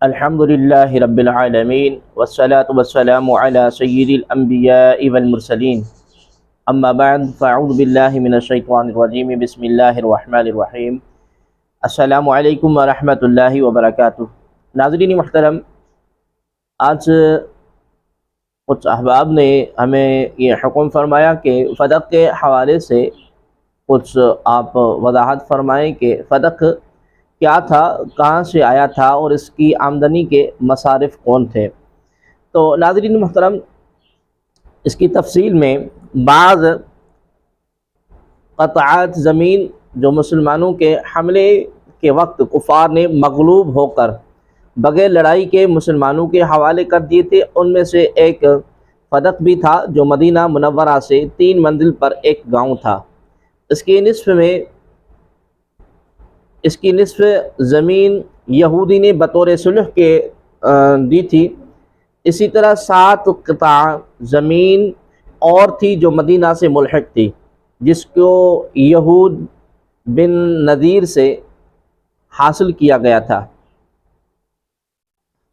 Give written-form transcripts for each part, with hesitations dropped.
الحمد لله رب العالمين والصلاة والسلام على سيد الأنبياء والمرسلين أما بعد فأعوذ بالله من الشيطان الرجيم بسم الله الرحمن الرحيم السلام علیکم ورحمۃ اللہ وبرکاتہ۔ ناظرین محترم، آج کچھ احباب نے ہمیں یہ حکم فرمایا کہ فدق کے حوالے سے کچھ آپ وضاحت فرمائیں کہ فدق کیا تھا، کہاں سے آیا تھا اور اس کی آمدنی کے مصارف کون تھے۔ تو ناظرین محترم، اس کی تفصیل میں بعض قطعات زمین جو مسلمانوں کے حملے کے وقت کفار نے مغلوب ہو کر بغیر لڑائی کے مسلمانوں کے حوالے کر دیے تھے، ان میں سے ایک فدق بھی تھا جو مدینہ منورہ سے 3 منزل پر ایک گاؤں تھا۔ اس کی نصف زمین یہودی نے بطور صلح کے دی تھی۔ اسی طرح 7 قطع زمین اور تھی جو مدینہ سے ملحق تھی، جس کو یہود بن نذیر سے حاصل کیا گیا تھا۔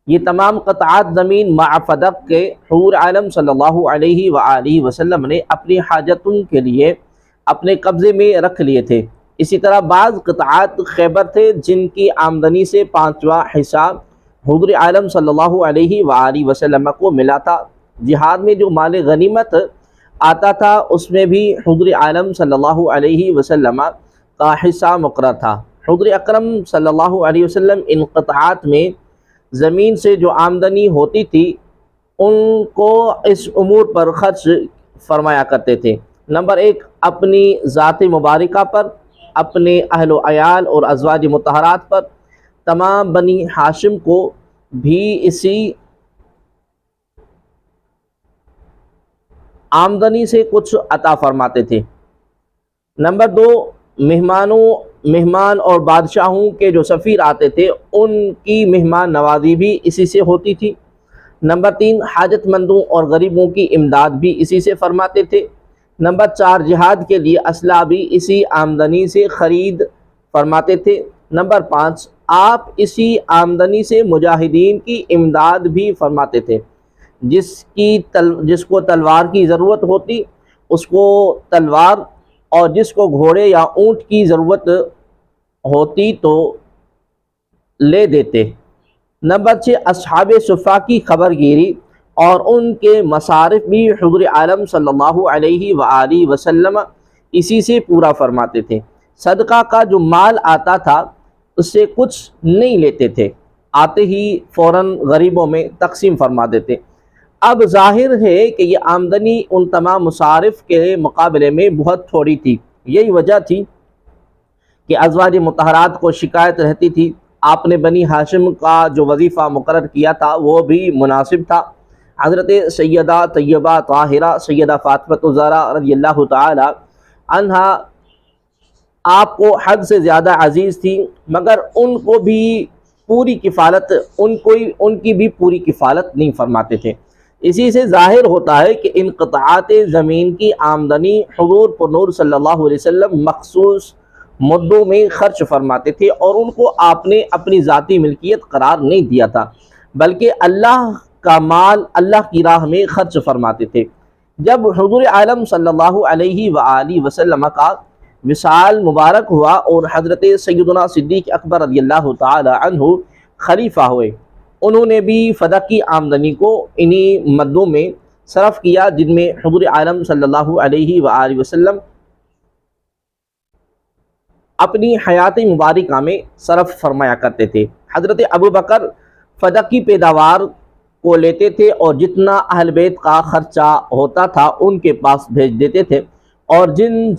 یہ تمام قطعات زمین مع فدق کے حضور عالم صلی اللہ علیہ وآلہ وسلم نے اپنی حاجتوں کے لیے اپنے قبضے میں رکھ لیے تھے۔ اسی طرح بعض قطعات خیبر تھے جن کی آمدنی سے 5واں حصہ حضور عالم صلی اللہ علیہ وآلہ وسلم کو ملا تھا۔ جہاد میں جو مال غنیمت آتا تھا اس میں بھی حضور عالم صلی اللہ علیہ وسلم کا حصہ مقرر تھا۔ حضور اکرم صلی اللہ علیہ وسلم ان قطعات میں زمین سے جو آمدنی ہوتی تھی ان کو اس امور پر خرچ فرمایا کرتے تھے۔ نمبر 1، اپنی ذات مبارکہ پر، اپنے اہل و عیال اور ازواج مطہرات پر۔ تمام بنی ہاشم کو بھی اسی آمدنی سے کچھ عطا فرماتے تھے۔ نمبر 2، مہمان اور بادشاہوں کے جو سفیر آتے تھے ان کی مہمان نوازی بھی اسی سے ہوتی تھی۔ نمبر 3، حاجت مندوں اور غریبوں کی امداد بھی اسی سے فرماتے تھے۔ نمبر 4، جہاد کے لیے اسلحہ بھی اسی آمدنی سے خرید فرماتے تھے۔ نمبر 5، آپ اسی آمدنی سے مجاہدین کی امداد بھی فرماتے تھے۔ جس کو تلوار کی ضرورت ہوتی اس کو تلوار، اور جس کو گھوڑے یا اونٹ کی ضرورت ہوتی تو لے دیتے۔ نمبر 6، اصحاب صفہ کی خبر گیری اور ان کے مصارف بھی حضور عالم صلی اللہ علیہ وآلہ وسلم اسی سے پورا فرماتے تھے۔ صدقہ کا جو مال آتا تھا اس سے کچھ نہیں لیتے تھے، آتے ہی فوراً غریبوں میں تقسیم فرما دیتے۔ اب ظاہر ہے کہ یہ آمدنی ان تمام مصارف کے مقابلے میں بہت تھوڑی تھی۔ یہی وجہ تھی کہ ازواج مطہرات کو شکایت رہتی تھی۔ آپ نے بنی ہاشم کا جو وظیفہ مقرر کیا تھا وہ بھی مناسب تھا۔ حضرت سیدہ طیبہ طاہرہ سیدہ فاطمہ الزہرا رضی اللہ تعالی عنہا آپ کو حد سے زیادہ عزیز تھی، مگر ان کو بھی پوری کفالت ان کی بھی پوری کفالت نہیں فرماتے تھے۔ اسی سے ظاہر ہوتا ہے کہ ان قطعات زمین کی آمدنی حضور پر نور صلی اللہ علیہ وسلم مخصوص مدوں میں خرچ فرماتے تھے، اور ان کو آپ نے اپنی ذاتی ملکیت قرار نہیں دیا تھا، بلکہ اللہ کا مال اللہ کی راہ میں خرچ فرماتے تھے۔ جب حضور عالم صلی اللہ علیہ وآلہ وسلم کا وصال مبارک ہوا اور حضرت سیدنا صدیق اکبر رضی اللہ تعالی عنہ خلیفہ ہوئے، انہوں نے بھی فدق کی آمدنی کو انہی مدوں میں صرف کیا جن میں حضور عالم صلی اللہ علیہ وآلہ وسلم اپنی حیات مبارکہ میں صرف فرمایا کرتے تھے۔ حضرت ابو بکر فدق کی پیداوار کو لیتے تھے اور جتنا اہل بیت کا خرچہ ہوتا تھا ان کے پاس بھیج دیتے تھے، اور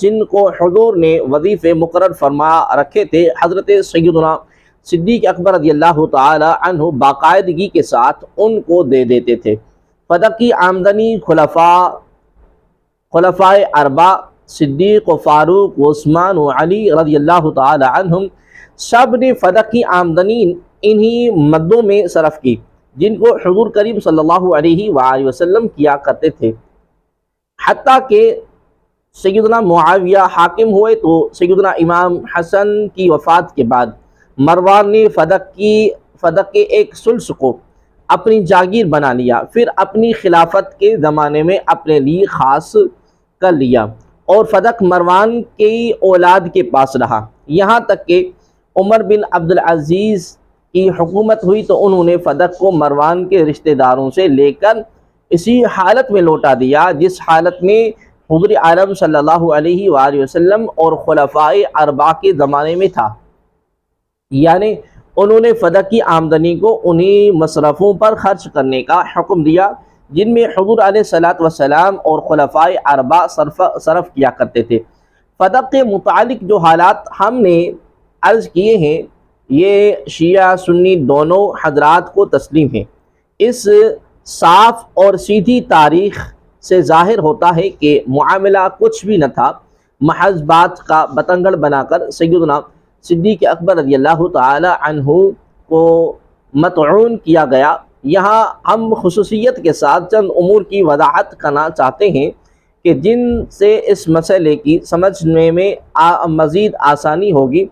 جن کو حضور نے وظیفے مقرر فرما رکھے تھے خضرت سیدنا صدیق اکبر رضی اللہ تعالی عنہ باقاعدگی کے ساتھ ان کو دے دیتے تھے۔ فدق کی آمدنی خلفائے اربعہ صدیق و فاروق و عثمان و علی رضی اللہ تعالی عنہم سب نے فدق کی آمدنی انہی مدوں میں صرف کی جن کو حضور کریم صلی اللہ علیہ وآلہ وسلم کیا کرتے تھے۔ حتیٰ کہ سیدنا معاویہ حاکم ہوئے تو سیدنا امام حسن کی وفات کے بعد مروان نے فدق کے ایک سلس کو اپنی جاگیر بنا لیا، پھر اپنی خلافت کے زمانے میں اپنے لیے خاص کر لیا، اور فدق مروان کی اولاد کے پاس رہا، یہاں تک کہ عمر بن عبدالعزیز کی حکومت ہوئی تو انہوں نے فدق کو مروان کے رشتہ داروں سے لے کر اسی حالت میں لوٹا دیا جس حالت میں حضور عالم صلی اللہ علیہ وآلہ وسلم اور خلفائے اربعہ کے زمانے میں تھا، یعنی انہوں نے فدق کی آمدنی کو انہی مصرفوں پر خرچ کرنے کا حکم دیا جن میں حضور علیہ الصلوۃ والسلام اور خلفائے اربعہ صرف کیا کرتے تھے۔ فدق کے متعلق جو حالات ہم نے عرض کیے ہیں یہ شیعہ سنی دونوں حضرات کو تسلیم ہیں۔ اس صاف اور سیدھی تاریخ سے ظاہر ہوتا ہے کہ معاملہ کچھ بھی نہ تھا، محض بات کا بتنگڑ بنا کر سیدنا صدیق اکبر رضی اللہ تعالی عنہ کو مطعون کیا گیا۔ یہاں ہم خصوصیت کے ساتھ چند امور کی وضاحت کرنا چاہتے ہیں کہ جن سے اس مسئلے کی سمجھنے میں مزید آسانی ہوگی۔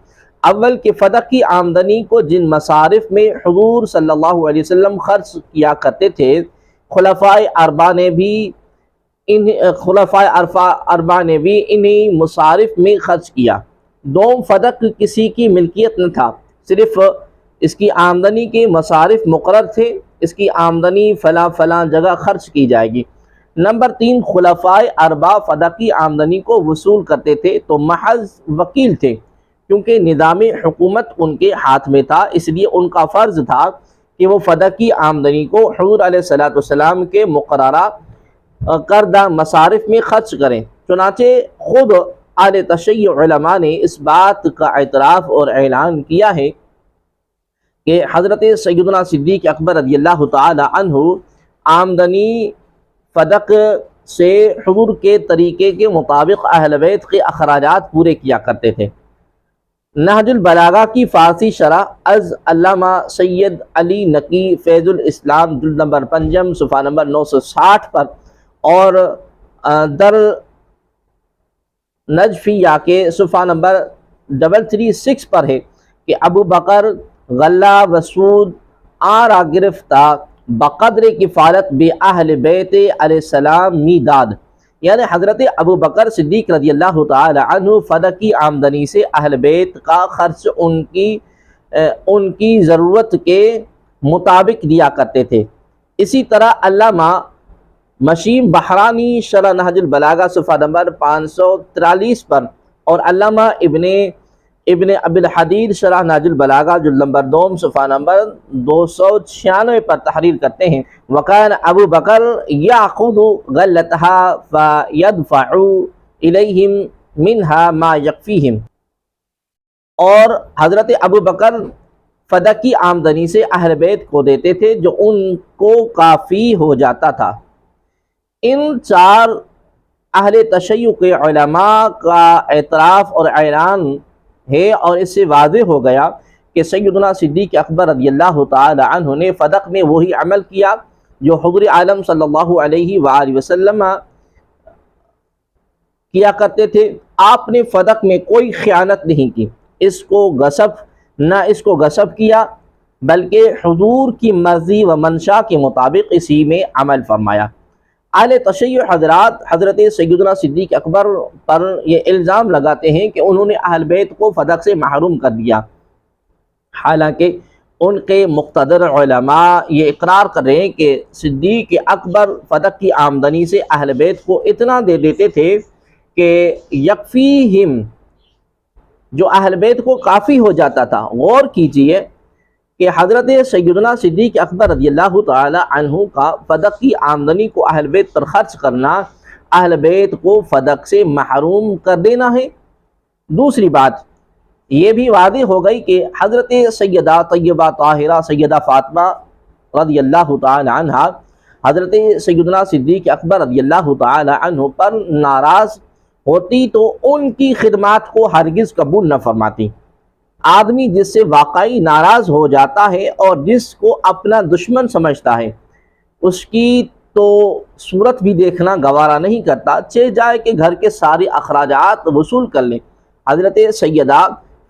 اول کہ فدق کی آمدنی کو جن مصارف میں حضور صلی اللہ علیہ وسلم خرچ کیا کرتے تھے خلفائے اربعہ نے بھی انہی مصارف میں خرچ کیا۔ دوم، فدق کسی کی ملکیت نہ تھا، صرف اس کی آمدنی کے مصارف مقرر تھے، اس کی آمدنی فلاں جگہ خرچ کی جائے گی۔ نمبر 3، خلفائے اربعہ فدق کی آمدنی کو وصول کرتے تھے تو محض وکیل تھے، کیونکہ نظام حکومت ان کے ہاتھ میں تھا، اس لیے ان کا فرض تھا کہ وہ فدق کی آمدنی کو حضور علیہ الصلوۃ والسلام کے مقررہ کردہ مصارف میں خرچ کریں۔ چنانچہ خود اہل تشیع علماء نے اس بات کا اعتراف اور اعلان کیا ہے کہ حضرت سیدنا صدیق اکبر رضی اللہ تعالی عنہ آمدنی فدق سے حضور کے طریقے کے مطابق اہل بیت کے اخراجات پورے کیا کرتے تھے۔ نہج البلاغہ کی فارسی شرح از علامہ سید علی نقی فیض الاسلام جلد نمبر 5 صفحہ نمبر 960 پر اور در نجفیہ کے صفحہ نمبر 336 پر ہے کہ ابو بکر غلہ وسود آرا گرفتہ بقدر کفالت بے اہل بیت علیہ السلام میداد، یعنی حضرت ابو بکر صدیق رضی اللہ تعالی عنہ فدق کی آمدنی سے اہل بیت کا خرچ ان کی ضرورت کے مطابق دیا کرتے تھے۔ اسی طرح علامہ مشیم بحرانی شرح نہج البلاغہ صفحہ نمبر 543 پر اور علامہ ابن ابی الحدید شرح نہج البلاغہ جلد نمبر 2 صفحہ نمبر 296 پر تحریر کرتے ہیں وکان ابو بکر یاخذ غلتها فیدفع الیہم منها ما یکفیہم، اور حضرت ابو بکر فدق کی آمدنی سے اہل بیت کو دیتے تھے جو ان کو کافی ہو جاتا تھا۔ ان چار اہل تشیع کے علماء کا اعتراف اور اعلان ہے، اور اس سے واضح ہو گیا کہ سیدنا صدیق اکبر رضی اللہ تعالی عنہ نے فدق میں وہی عمل کیا جو حضور عالم صلی اللہ علیہ وآلہ وسلم کیا کرتے تھے۔ آپ نے فدق میں کوئی خیانت نہیں کی، اس کو غصب کیا، بلکہ حضور کی مرضی و منشا کے مطابق اسی میں عمل فرمایا۔ اہل تشیع حضرات حضرت سیدنا صدیق اکبر پر یہ الزام لگاتے ہیں کہ انہوں نے اہل بیت کو فدق سے محروم کر دیا، حالانکہ ان کے مقتدر علماء یہ اقرار کر رہے ہیں کہ صدیق اکبر فدق کی آمدنی سے اہل بیت کو اتنا دے دیتے تھے کہ یکفیہم، جو اہل بیت کو کافی ہو جاتا تھا۔ غور کیجئے کہ حضرت سیدنا صدیق اکبر رضی اللہ تعالی عنہ کا فدق کی آمدنی کو اہل بیت پر خرچ کرنا اہل بیت کو فدق سے محروم کر دینا ہے۔ دوسری بات یہ بھی واضح ہو گئی کہ حضرت سیدہ طیبہ طاہرہ سیدہ فاطمہ رضی اللہ تعالی عنہ حضرت سیدنا صدیق اکبر رضی اللہ تعالی عنہ پر ناراض ہوتی تو ان کی خدمات کو ہرگز قبول نہ فرماتی۔ آدمی جس سے واقعی ناراض ہو جاتا ہے اور جس کو اپنا دشمن سمجھتا ہے اس کی تو صورت بھی دیکھنا گوارا نہیں کرتا، چہ جائے کہ گھر کے سارے اخراجات وصول کر لیں۔ حضرت سیدہ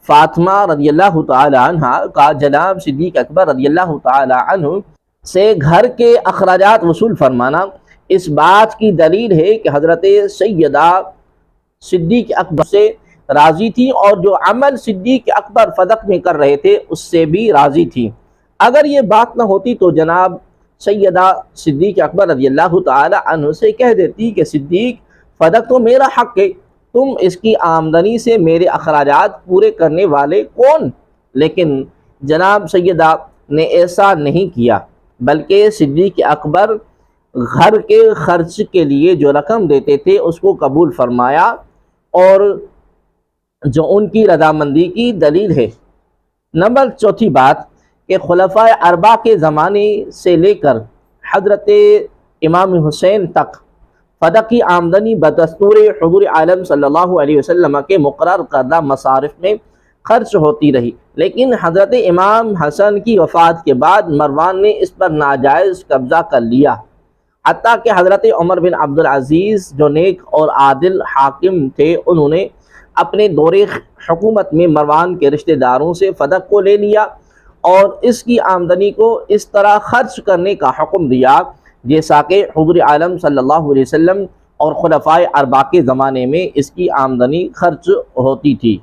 فاطمہ رضی اللہ تعالی عنہ کا جناب صدیق اکبر رضی اللہ تعالی عنہ سے گھر کے اخراجات وصول فرمانا اس بات کی دلیل ہے کہ حضرت سیدہ صدیق اکبر سے راضی تھی، اور جو عمل صدیق اکبر فدق میں کر رہے تھے اس سے بھی راضی تھی۔ اگر یہ بات نہ ہوتی تو جناب سیدہ صدیق اکبر رضی اللہ تعالی عنہ سے کہہ دیتی کہ صدیق فدق تو میرا حق ہے، تم اس کی آمدنی سے میرے اخراجات پورے کرنے والے کون؟ لیکن جناب سیدہ نے ایسا نہیں کیا، بلکہ صدیق اکبر گھر کے خرچ کے لیے جو رقم دیتے تھے اس کو قبول فرمایا، اور جو ان کی رضامندی کی دلیل ہے۔ نمبر چوتھی بات کہ خلفائے اربعہ کے زمانے سے لے کر حضرت امام حسین تک فدق کی آمدنی بدستور حضور عالم صلی اللہ علیہ وسلم کے مقرر کردہ مصارف میں خرچ ہوتی رہی، لیکن حضرت امام حسن کی وفات کے بعد مروان نے اس پر ناجائز قبضہ کر لیا، حتیٰ کہ حضرت عمر بن عبد العزیز جو نیک اور عادل حاکم تھے انہوں نے اپنے دور حکومت میں مروان کے رشتہ داروں سے فدق کو لے لیا اور اس کی آمدنی کو اس طرح خرچ کرنے کا حکم دیا جیسا کہ حضور عالم صلی اللہ علیہ وسلم اور خلفائے اربعہ کے زمانے میں اس کی آمدنی خرچ ہوتی تھی۔